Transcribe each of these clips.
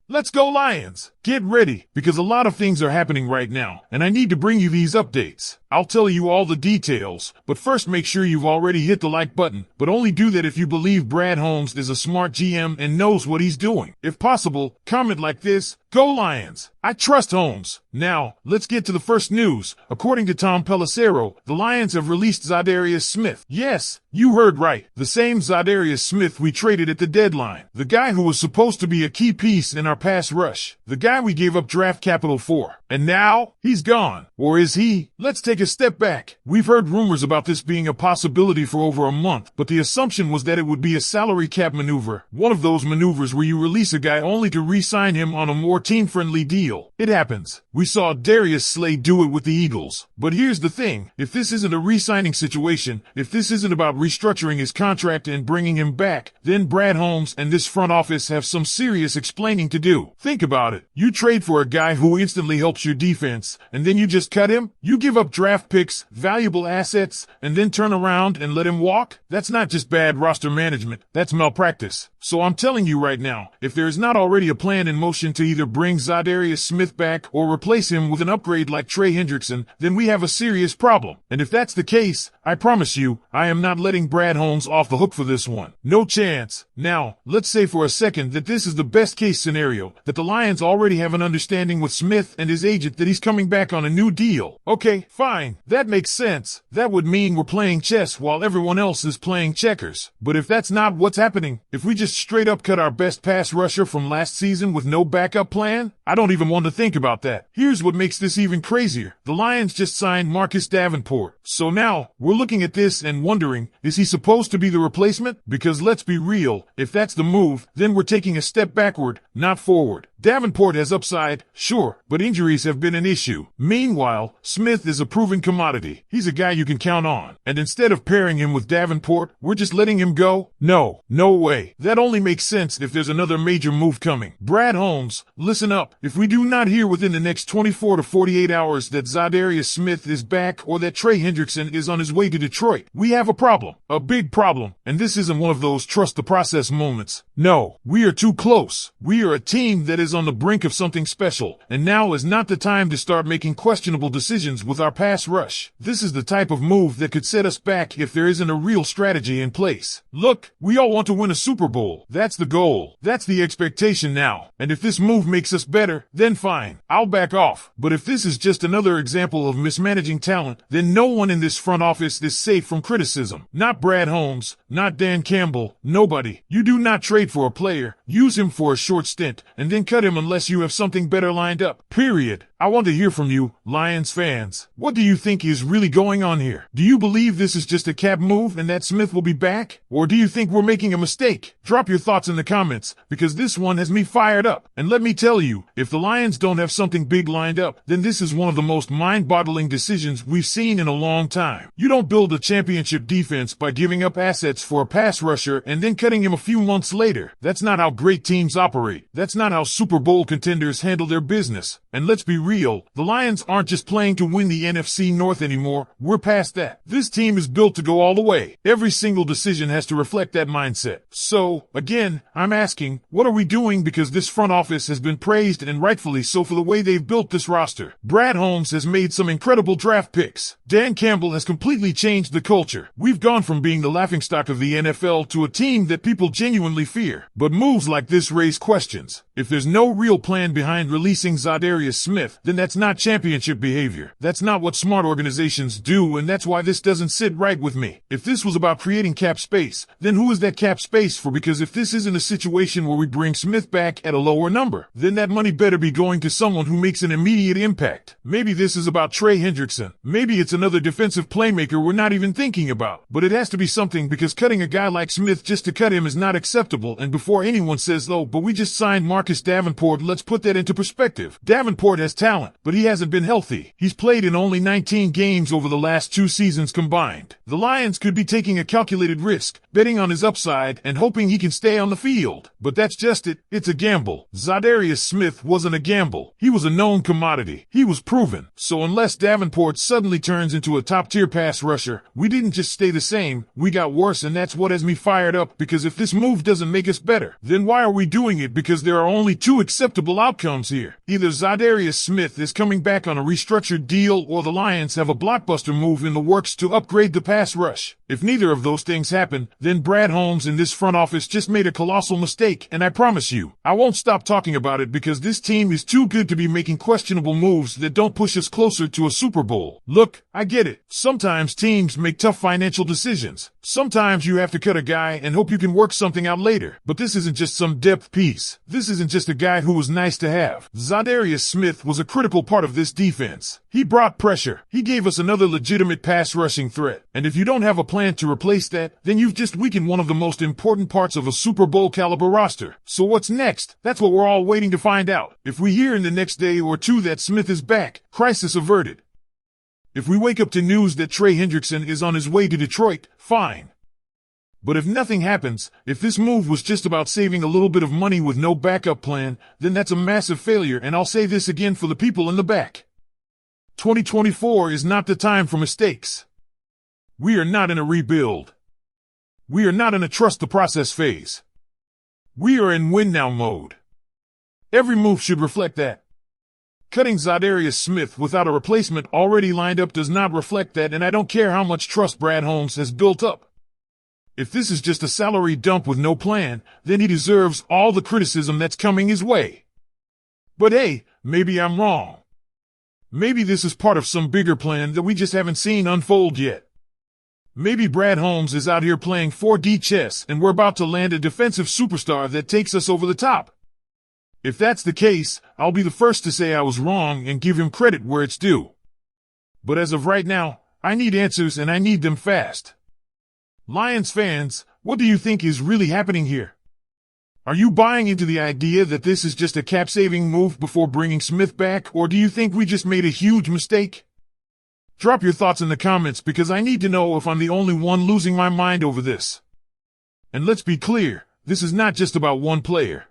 Let's go Lions! Get ready, because a lot of things are happening right now, and I need to bring you these updates. I'll tell you all the details, but first make sure you've already hit the like button, but only do that if you believe Brad Holmes is a smart GM and knows what he's doing. If possible, comment like this: Go Lions! I trust Holmes. Now, let's get to the first news. According to Tom Pelissero, the Lions have released Za'Darius Smith. Yes, you heard right. The same Za'Darius Smith we traded at the deadline. The guy who was supposed to be a key piece in our pass rush. The guy we gave up draft capital for. And now, he's gone. Or is he? Let's take a step back. We've heard rumors about this being a possibility for over a month, but the assumption was that it would be a salary cap maneuver. One of those maneuvers where you release a guy only to re-sign him on a more team-friendly deal. It happens. We saw Darius Slay do it with the Eagles. But here's the thing. If this isn't a re-signing situation, if this isn't about restructuring his contract and bringing him back, then Brad Holmes and this front office have some serious explaining to do. Think about it. You trade for a guy who instantly helps your defense, and then you just cut him? You give up draft picks, valuable assets, and then turn around and let him walk? That's not just bad roster management. That's malpractice. So I'm telling you right now, if there is not already a plan in motion to either bring Za'Darius Smith back or replace him with an upgrade like Trey Hendrickson, then we have a serious problem. And if that's the case, I promise you, I am not letting Brad Holmes off the hook for this one. No chance. Now, let's say for a second that this is the best case scenario, that the Lions already have an understanding with Smith and his agent that he's coming back on a new deal. Okay, fine. That makes sense. That would mean we're playing chess while everyone else is playing checkers. But if that's not what's happening, if we just straight up cut our best pass rusher from last season with no backup plan, I don't even want to think about that. Here's what makes this even crazier. The Lions just signed Marcus Davenport. So now, we're looking at this and wondering, is he supposed to be the replacement? Because let's be real, if that's the move, then we're taking a step backward, not forward. Davenport has upside, sure, but injuries have been an issue. Meanwhile, Smith is a proven commodity. He's a guy you can count on. And instead of pairing him with Davenport, we're just letting him go? No way. That only makes sense if there's another major move coming. Brad Holmes, listen up. If we do not hear within the next 24 to 48 hours that Za'Darius Smith is back or that Trey Hendrickson is on his way to Detroit, we have a problem. A big problem. And this isn't one of those trust the process moments. No, we are too close. We are a team that is on the brink of something special, and now is not the time to start making questionable decisions with our pass rush. This is the type of move that could set us back if there isn't a real strategy in place. Look, we all want to win a Super Bowl. That's the goal. That's the expectation now. And if this move makes us better, then fine. I'll back off. But if this is just another example of mismanaging talent, then no one in this front office is safe from criticism. Not Brad Holmes, not Dan Campbell, nobody. You do not trade for a player, use him for a short stint, and then cut him unless you have something better lined up. Period. I want to hear from you, Lions fans. What do you think is really going on here? Do you believe this is just a cap move and that Smith will be back? Or do you think we're making a mistake? Drop your thoughts in the comments, because this one has me fired up. And let me tell you, if the Lions don't have something big lined up, then this is one of the most mind-boggling decisions we've seen in a long time. You don't build a championship defense by giving up assets for a pass rusher and then cutting him a few months later. That's not how great teams operate. That's not how Super Bowl contenders handle their business. And let's be real, the Lions aren't just playing to win the NFC North anymore. We're past that. This team is built to go all the way. Every single decision has to reflect that mindset. So, again, I'm asking, what are we doing? Because this front office has been praised, and rightfully so, for the way they've built this roster. Brad Holmes has made some incredible draft picks. Dan Campbell has completely changed the culture. We've gone from being the laughingstock of the NFL to a team that people genuinely fear. But moves like this raise questions. If there's no real plan behind releasing Za'Darius Smith, then that's not championship behavior. That's not what smart organizations do, and that's why this doesn't sit right with me. If this was about creating cap space, then who is that cap space for? Because if this isn't a situation where we bring Smith back at a lower number, then that money better be going to someone who makes an immediate impact. Maybe this is about Trey Hendrickson. Maybe it's another defensive playmaker we're not even thinking about. But it has to be something, because cutting a guy like Smith just to cut him is not acceptable. And before anyone says, oh, but we just signed Marcus Davenport, let's put that into perspective. Davenport has talent, but he hasn't been healthy. He's played in only 19 games over the last 2 seasons combined. The Lions could be taking a calculated risk, betting on his upside and hoping he can stay on the field. But that's just it. It's a gamble. Za'Darius Smith wasn't a gamble. He was a known commodity. He was proven. So unless Davenport suddenly turns into a top-tier pass rusher, we didn't just stay the same, we got worse, and that's what has me fired up, because if this move doesn't make us better, then why are we doing it? Because there are only two acceptable outcomes here. Either Zadarius Smith is coming back on a restructured deal, or the Lions have a blockbuster move in the works to upgrade the pass rush. If neither of those things happen, then Brad Holmes in this front office just made a colossal mistake, and I promise you, I won't stop talking about it because this team is too good to be making questionable moves that don't push us closer to a Super Bowl. Look, I get it. Sometimes teams make tough financial decisions. Sometimes you have to cut a guy and hope you can work something out later. But this isn't just some depth piece. This isn't just a guy who was nice to have. Zadarius Smith was a critical part of this defense. He brought pressure. He gave us another legitimate pass rushing threat. And if you don't have a plan to replace that, then you've just weakened one of the most important parts of a Super Bowl caliber roster. So what's next? That's what we're all waiting to find out. If we hear in the next day or two that Smith is back, crisis averted. If we wake up to news that Trey Hendrickson is on his way to Detroit, fine. But if nothing happens, if this move was just about saving a little bit of money with no backup plan, then that's a massive failure, and I'll say this again for the people in the back. 2024 is not the time for mistakes. We are not in a rebuild. We are not in a trust the process phase. We are in win now mode. Every move should reflect that. Cutting Zadarius Smith without a replacement already lined up does not reflect that, and I don't care how much trust Brad Holmes has built up. If this is just a salary dump with no plan, then he deserves all the criticism that's coming his way. But hey, maybe I'm wrong. Maybe this is part of some bigger plan that we just haven't seen unfold yet. Maybe Brad Holmes is out here playing 4D chess and we're about to land a defensive superstar that takes us over the top. If that's the case, I'll be the first to say I was wrong and give him credit where it's due. But as of right now, I need answers, and I need them fast. Lions fans, what do you think is really happening here? Are you buying into the idea that this is just a cap-saving move before bringing Smith back, or do you think we just made a huge mistake? Drop your thoughts in the comments because I need to know if I'm the only one losing my mind over this. And let's be clear, this is not just about one player.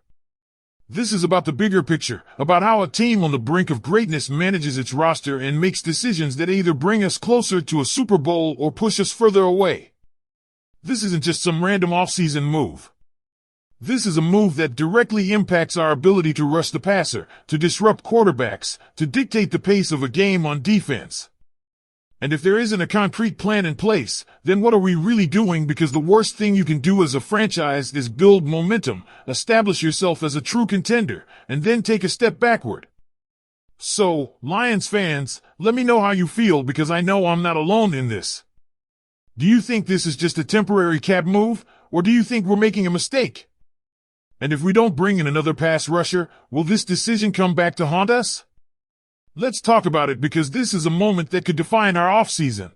This is about the bigger picture, about how a team on the brink of greatness manages its roster and makes decisions that either bring us closer to a Super Bowl or push us further away. This isn't just some random offseason move. This is a move that directly impacts our ability to rush the passer, to disrupt quarterbacks, to dictate the pace of a game on defense. And if there isn't a concrete plan in place, then what are we really doing? Because the worst thing you can do as a franchise is build momentum, establish yourself as a true contender, and then take a step backward. So, Lions fans, let me know how you feel because I know I'm not alone in this. Do you think this is just a temporary cap move, or do you think we're making a mistake? And if we don't bring in another pass rusher, will this decision come back to haunt us? Let's talk about it because this is a moment that could define our offseason.